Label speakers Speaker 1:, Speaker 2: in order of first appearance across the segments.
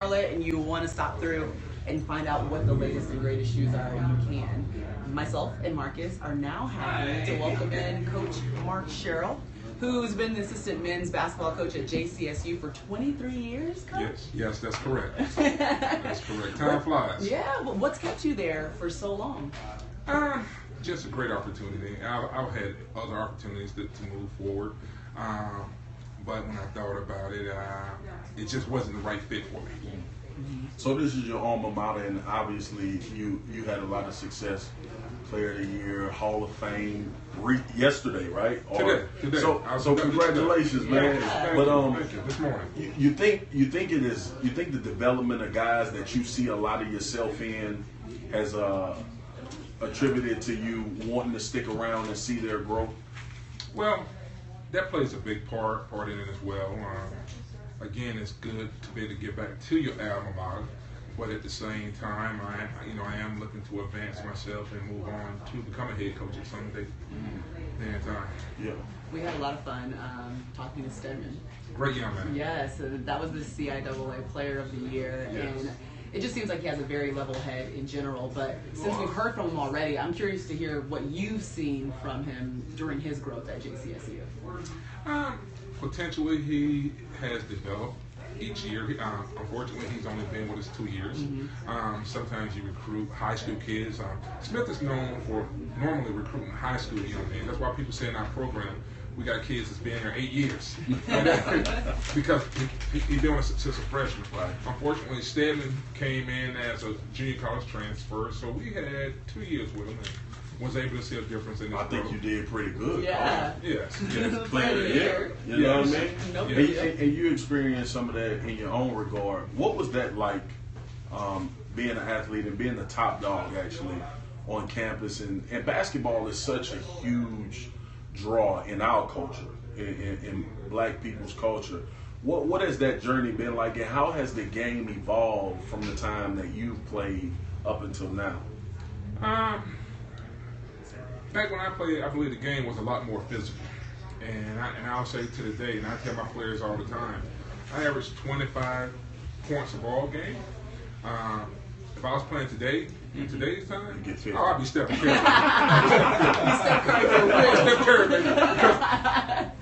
Speaker 1: Charlotte and you want to stop through and find out what the latest and greatest shoes are, you can. Myself and Marcus are now happy to welcome in Coach Mark Sherrill, who's been the assistant men's basketball coach at JCSU for 23 years, Coach?
Speaker 2: Yes, that's correct. That's correct. Time flies.
Speaker 1: Yeah, well, what's kept you there for so long?
Speaker 2: Just a great opportunity. I've had other opportunities to move forward, but when I thought about it, it just wasn't the right fit for me.
Speaker 3: So this is your alma mater, and obviously you had a lot of success. Player of the Year, Hall of Fame yesterday, right?
Speaker 2: Today.
Speaker 3: So congratulations, man.
Speaker 2: Yeah.
Speaker 3: But
Speaker 2: Thank you. This morning.
Speaker 3: you think the development of guys that you see a lot of yourself in has attributed to you wanting to stick around and see their growth?
Speaker 2: Well, that plays a big part in it as well. Again, it's good to be able to get back to your alma mater, but at the same time, I am looking to advance myself and move on to become a head coach at some day.
Speaker 3: Yeah.
Speaker 1: We had a lot of fun talking to Stedman.
Speaker 2: Great young man.
Speaker 1: Yes, that was the CIAA Player of the Year,
Speaker 2: Yes.
Speaker 1: and it just seems like he has a very level head in general. But since we've heard from him already, I'm curious to hear what you've seen from him during his growth at JCSU.
Speaker 2: Potentially, he has developed each year. Unfortunately, he's only been with us 2 years. Sometimes you recruit high school kids. Smith is known for normally recruiting high school young men. That's why people say in our program, we got kids that's been here 8 years. Because he's been with us since a freshman. Unfortunately, Stedman came in as a junior college transfer, so we had 2 years with him and was able to see a difference in his growth.
Speaker 3: I think you did pretty good.
Speaker 1: Yeah.
Speaker 2: Yes.
Speaker 3: Player of the Year. You know what I mean?
Speaker 1: No
Speaker 3: And you experienced some of that in your own regard. What was that like, being an athlete and being the top dog actually on campus? And basketball is such a huge draw in our culture, in black people's culture. What has that journey been like, and how has the game evolved from the time that you've played up until now?
Speaker 2: Back when I played, I believe the game was a lot more physical. And I'll say to the day, and I tell my players all the time, I averaged 25 points a ball game. If I was playing today, in today's time, I'd be Steph Curry. Steph Curry, baby. Because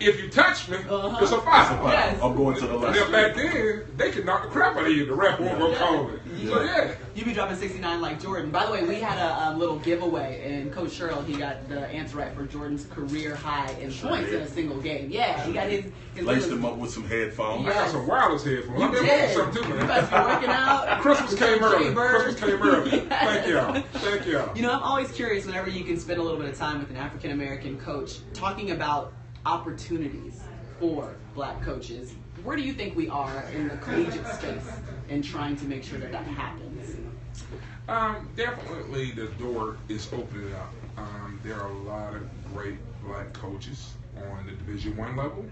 Speaker 2: if you touch me, it's a foul.
Speaker 1: Yes.
Speaker 3: I'm going to the left.
Speaker 2: And back then, they could knock the crap out of you. The ref won't go call it. So yeah.
Speaker 1: You be dropping 69 like Jordan. By the way, we had a little giveaway, and Coach Sherrill, he got the answer right for Jordan's career high in points in a single game. Yeah, he got his
Speaker 3: laced him up with some headphones.
Speaker 2: I got some wireless headphones.
Speaker 1: You
Speaker 2: I've been
Speaker 1: did.
Speaker 2: with some too, man.
Speaker 1: You must be working out.
Speaker 2: Christmas came early.
Speaker 1: Bird.
Speaker 2: Christmas came early.
Speaker 1: Yes.
Speaker 2: Thank y'all.
Speaker 1: You know, I'm always curious whenever you can spend a little bit of time with an African American coach talking about opportunities for black coaches. Where do you think we are in the collegiate space in trying to make sure that happens?
Speaker 2: Definitely the door is opening up. There are a lot of great black coaches on the Division I level,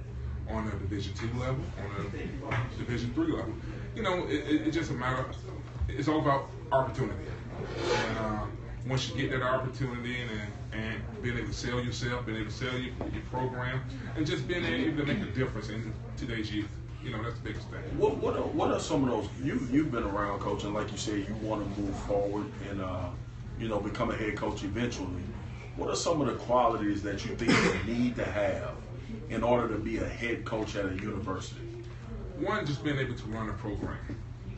Speaker 2: on the Division II level, on the Division III level. You know, it's just a matter of, it's all about opportunity. And once you get that opportunity and being able to sell yourself, being able to sell your program, and just being able to make a difference in today's youth. You know, that's the biggest thing.
Speaker 3: What are some of those? You've been around coaching, like you said, you want to move forward and become a head coach eventually. What are some of the qualities that you think you need to have in order to be a head coach at a university?
Speaker 2: One, just being able to run a program.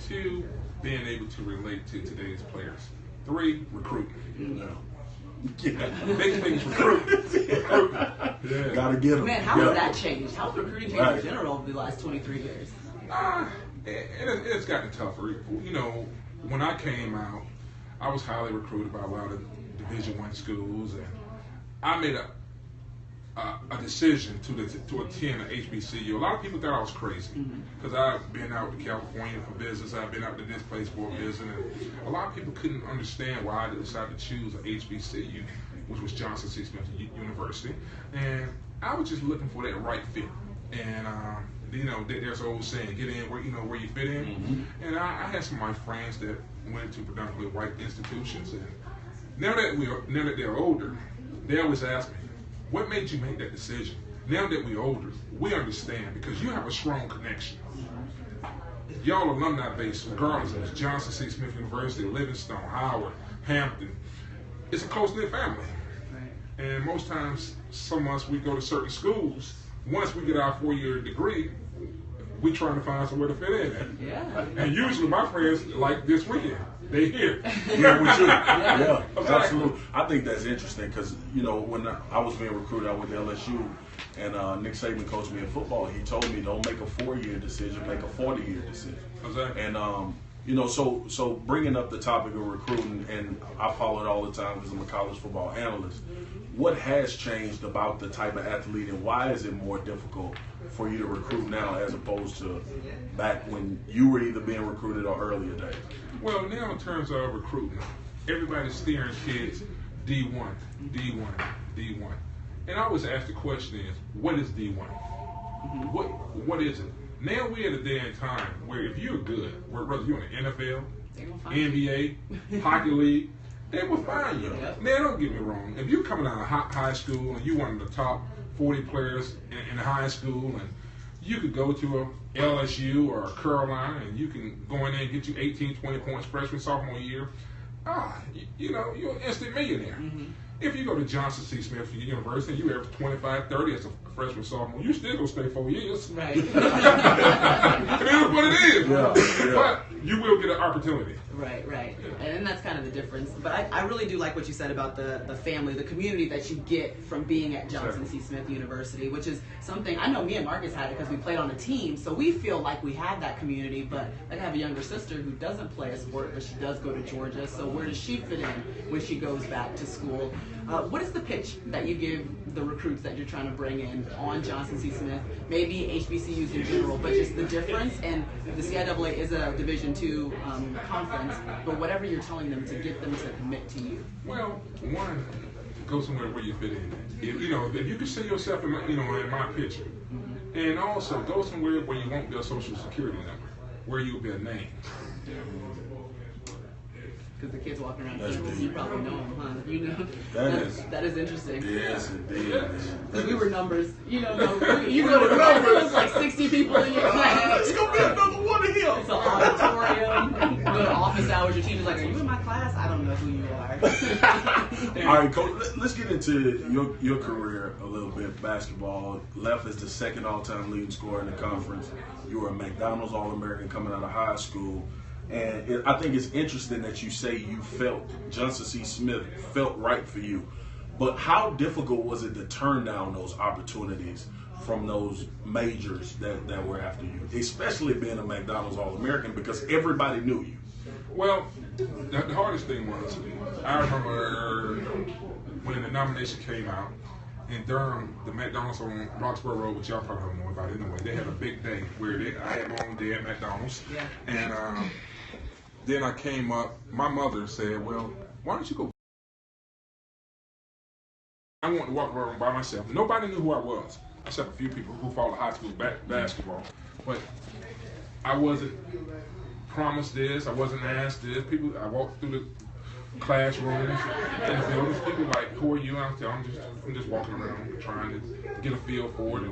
Speaker 2: Two, being able to relate to today's players. Three, recruiting. Big things recruiting. Yeah.
Speaker 3: Gotta get them.
Speaker 1: Man, how has that changed? How has recruiting changed in general over the last 23 years?
Speaker 2: It's gotten tougher. You know, when I came out, I was highly recruited by a lot of Division I schools, and I made a decision to attend an HBCU. A lot of people thought I was crazy because I've been out to California for business. I've been out to this place for business, and a lot of people couldn't understand why I decided to choose an HBCU, which was Johnson C. Smith University, and I was just looking for that right fit. And there's an old saying, "Get in where you fit in." And I had some of my friends that went to predominantly white institutions, and now that they're older, they always ask me, what made you make that decision? Now that we're older, we understand because you have a strong connection. y'all alumni base, regardless of Johnson C. Smith University, Livingstone, Howard, Hampton, it's a close-knit family.
Speaker 1: Right.
Speaker 2: And most times, some of us, we go to certain schools. Once we get our 4-year degree, we trying to find somewhere to fit in at.
Speaker 1: Yeah.
Speaker 2: And usually my friends, like this weekend, they here.
Speaker 3: Yeah, with you.
Speaker 1: Yeah.
Speaker 3: Yeah,
Speaker 2: Exactly.
Speaker 3: absolutely. I think that's interesting because, you know, when I was being recruited, I went to LSU, and Nick Saban coached me in football. He told me, don't make a 4-year decision, make a 40-year decision.
Speaker 2: Exactly.
Speaker 3: And, you know, so bringing up the topic of recruiting, and I follow it all the time because I'm a college football analyst. What has changed about the type of athlete, and why is it more difficult for you to recruit now as opposed to back when you were either being recruited or earlier days?
Speaker 2: Well, now in terms of recruiting, everybody's steering kids D1, D1, D1. And I always ask the question is, what is D1? What is it? Now we're at a day and time where if you're good, whether you're in the NFL,
Speaker 1: They gonna find
Speaker 2: NBA, hockey league, they will find you.
Speaker 1: Yep.
Speaker 2: Now, don't get me wrong. If you're coming out of high school and you're one of the top 40 players in high school, and you could go to a LSU or a Carolina and you can go in there and get you 18, 20 points freshman, sophomore year, you know, you're an instant millionaire. If you go to Johnson C. Smith University and you average 25, 30 as a freshman, sophomore, you still going to stay 4 years.
Speaker 1: Right.
Speaker 2: It is what it is.
Speaker 3: Yeah.
Speaker 2: But you will get an opportunity.
Speaker 1: Right, right. And that's kind of the difference. But I really do like what you said about the family, the community that you get from being at Johnson C. Smith University, which is something, I know me and Marcus had it because we played on a team, so we feel like we have that community, but like I have a younger sister who doesn't play a sport, but she does go to Georgia, so where does she fit in when she goes back to school? What is the pitch that you give the recruits that you're trying to bring in on Johnson C. Smith, maybe HBCUs in general, but just the difference? And the CIAA is a Division II conference, but whatever you're telling them to get them to commit to you.
Speaker 2: Well, one, go somewhere where you fit in. If you can see yourself in my picture, and also go somewhere where you won't be a social security number, where you'll be a name.
Speaker 1: Because the kids walking around
Speaker 3: That's
Speaker 1: campus,
Speaker 3: deep.
Speaker 1: you probably know them, huh? You know, that is interesting.
Speaker 3: Yes, indeed.
Speaker 1: Because we were numbers, you go to numbers, like 60 people in your class.
Speaker 3: It's gonna be another one of him.
Speaker 1: It's an auditorium. You go to office hours, your teacher's like, are you in my class? I don't know who you are.
Speaker 3: All right, Coach, let's get into your career a little bit. Basketball, left as the second all-time leading scorer in the conference. You were a McDonald's All-American coming out of high school. And I think it's interesting that you say you felt, Johnson C. Smith felt right for you. But how difficult was it to turn down those opportunities from those majors that were after you, especially being a McDonald's All-American, because everybody knew you?
Speaker 2: Well, the hardest thing was, I remember when the nomination came out in Durham, the McDonald's on Roxborough Road, which y'all probably don't know about anyway, they had a big day where I had my own day at McDonald's.
Speaker 1: Yeah.
Speaker 2: And then I came up, my mother said, well, why don't you go? I wanted to walk around by myself. Nobody knew who I was, except a few people who followed high school basketball. But I wasn't promised this, I wasn't asked this. I walked through the classrooms and the buildings. People like, who are you? I'm just walking around trying to get a feel for it.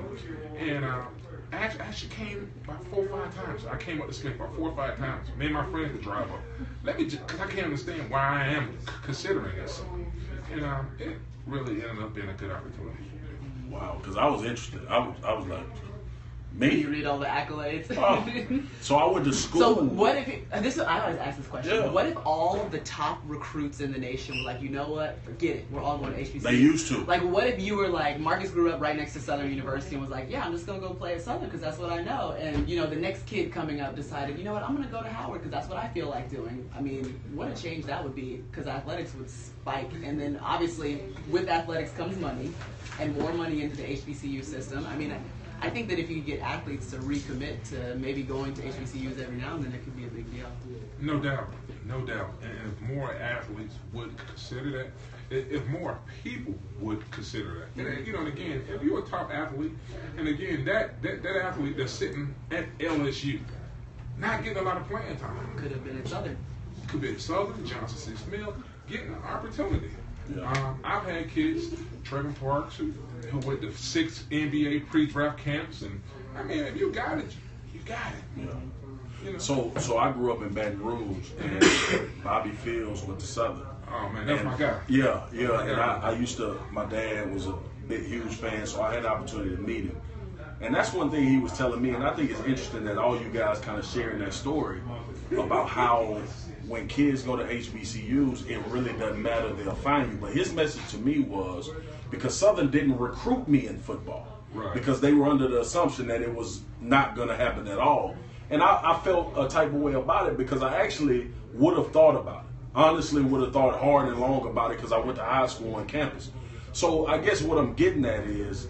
Speaker 2: And I actually came about 4 or 5 times. I came up to Smith about 4 or 5 times. Me and my friends would drive up. Because I can't understand why I am considering this. And it really ended up being a good opportunity.
Speaker 3: Wow, because I was interested. I was like, me?
Speaker 1: You read all the accolades.
Speaker 3: Oh. So I went to school.
Speaker 1: So what if I always ask this question.
Speaker 3: Yeah.
Speaker 1: What if all of the top recruits in the nation were like, you know what, forget it, we're all going to HBCU?
Speaker 3: They used to.
Speaker 1: Like, what if you were like, Marcus grew up right next to Southern University and was like, yeah, I'm just going to go play at Southern because that's what I know. And, the next kid coming up decided, you know what, I'm going to go to Howard because that's what I feel like doing. I mean, what a change that would be, because athletics would spike. And then, obviously, with athletics comes money and more money into the HBCU system. I mean, I think that if you could get athletes to recommit to maybe going to HBCUs every now and then, it could be a big deal.
Speaker 2: No doubt. And if more athletes would consider that, if more people would consider that. And again, if you're a top athlete, and again, that athlete that's sitting at LSU, not getting a lot of playing time.
Speaker 1: Could have been at Southern.
Speaker 2: Could be at Southern, Johnson C. Smith, getting an opportunity.
Speaker 3: Yeah.
Speaker 2: I've had kids, Trippin Parks, who went to 6 NBA pre-draft camps, and I mean, if you got it, you got it.
Speaker 3: Yeah.
Speaker 2: You know?
Speaker 3: So I grew up in Baton Rouge, and Bobby Fields went to Southern.
Speaker 2: Oh man, that's my guy.
Speaker 3: Yeah, and I used to. My dad was a huge fan, so I had the opportunity to meet him. And that's one thing he was telling me, and I think it's interesting that all you guys kind of sharing that story about how when kids go to HBCUs, it really doesn't matter, they'll find you. But his message to me was, because Southern didn't recruit me in football,
Speaker 2: right,
Speaker 3: because they were under the assumption that it was not going to happen at all. And I felt a type of way about it because I actually would have thought about it. Honestly, would have thought hard and long about it because I went to high school on campus. So I guess what I'm getting at is,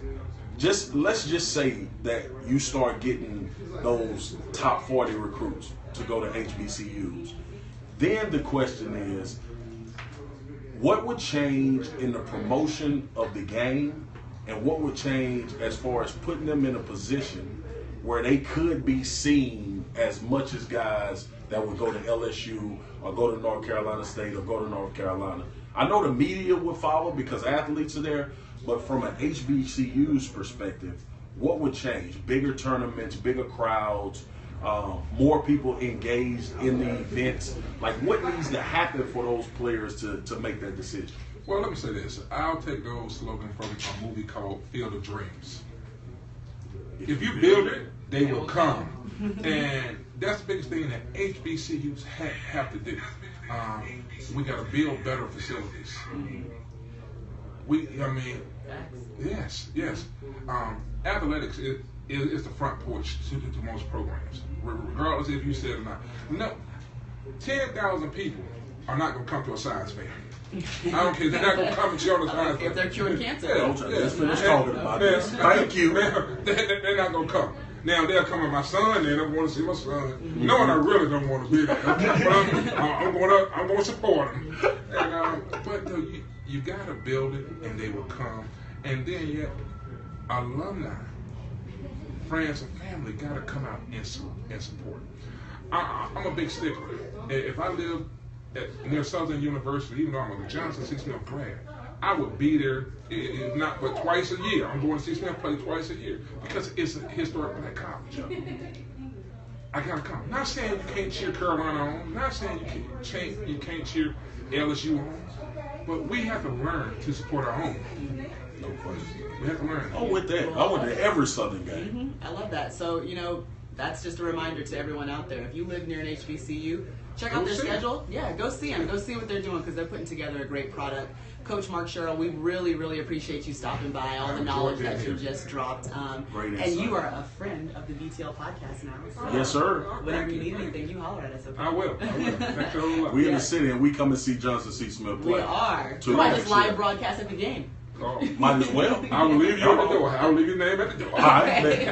Speaker 3: let's just say that you start getting those top 40 recruits to go to HBCUs. Then the question is, what would change in the promotion of the game, and what would change as far as putting them in a position where they could be seen as much as guys that would go to LSU or go to North Carolina State or go to North Carolina? I know the media would follow because athletes are there, but from an HBCU's perspective, what would change? Bigger tournaments, bigger crowds, more people engaged in the events. Like, what needs to happen for those players to make that decision?
Speaker 2: Well, let me say this. I'll take those slogans from a movie called Field of Dreams. If you build it, they will come. And that's the biggest thing that HBCUs have to do. We got to build better facilities. Yes. Athletics is the front porch to most programs, regardless if you said it or not. No, 10,000 people are not going to come to a science fair. I don't care. They're not going to come and show the science fair.
Speaker 1: If they're curing cancer.
Speaker 3: Let's finish talking about this. Thank you.
Speaker 2: They're not going to come. Now they'll come with my son, and I want to see my son. Knowing I really don't want to be there, but I'm going to support him. And, but you got to build it, and they will come. And then alumni, friends, and family got to come out and support. I'm a big stickler. If I live near Southern University, even though I'm a Johnson C. Smith grad, I would be there, if not but twice a year. I'm going to see Smith play twice a year because it's a historic black college. I gotta come. Not saying you can't cheer Carolina on. Not saying you can't cheer LSU on. But we have to learn to support our own.
Speaker 3: No question.
Speaker 2: We have to learn.
Speaker 3: I'm with that. I went to every Southern game.
Speaker 1: I love that. So, that's just a reminder to everyone out there. If you live near an HBCU, check out their schedule. Yeah, go see them. Go see what they're doing because they're putting together a great product. Coach Mark Sherrill, we really, really appreciate you stopping by, all the knowledge that you just dropped. And you are a friend of the BTL podcast now. So
Speaker 3: yes, sir.
Speaker 1: Whenever you need anything, you holler at us. Okay?
Speaker 2: I will. Thank you a lot.
Speaker 3: We in the city and we come and see Johnson C. Smith play.
Speaker 1: We are. We might just live broadcast at the game.
Speaker 3: Might as well.
Speaker 2: I will leave you at the door. I will leave your name at the door.
Speaker 3: All right.